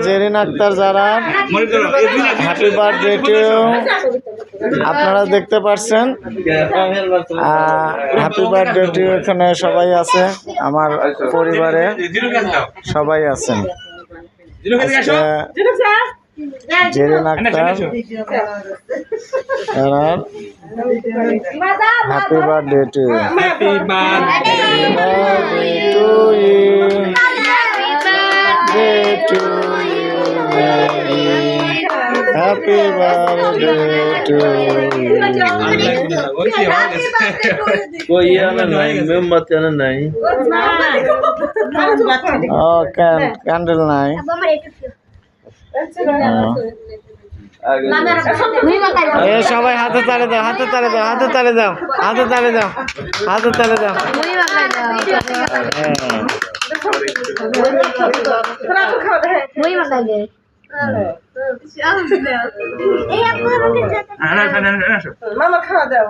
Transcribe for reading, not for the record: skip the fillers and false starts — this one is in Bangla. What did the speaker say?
জেরিন আক্তার যারা হ্যাপি বার্থডে টু আপনারা দেখতে পাচ্ছেন। হ্যাপি বার্থডে টু এখানে সবাই আছে, আমার পরিবারে সবাই আছেন। Jerin Akter happy birthday to Happy birthday to you. कोई आना नहीं, मेहमत आना नहीं। Oh, candle night. সবাই হাতে তালে দাও, হাতে তালে দাও, হাতে তালে দাও, হাতে তালে দাও, হাতে তালে দাও। মামা খাওয়া দাও।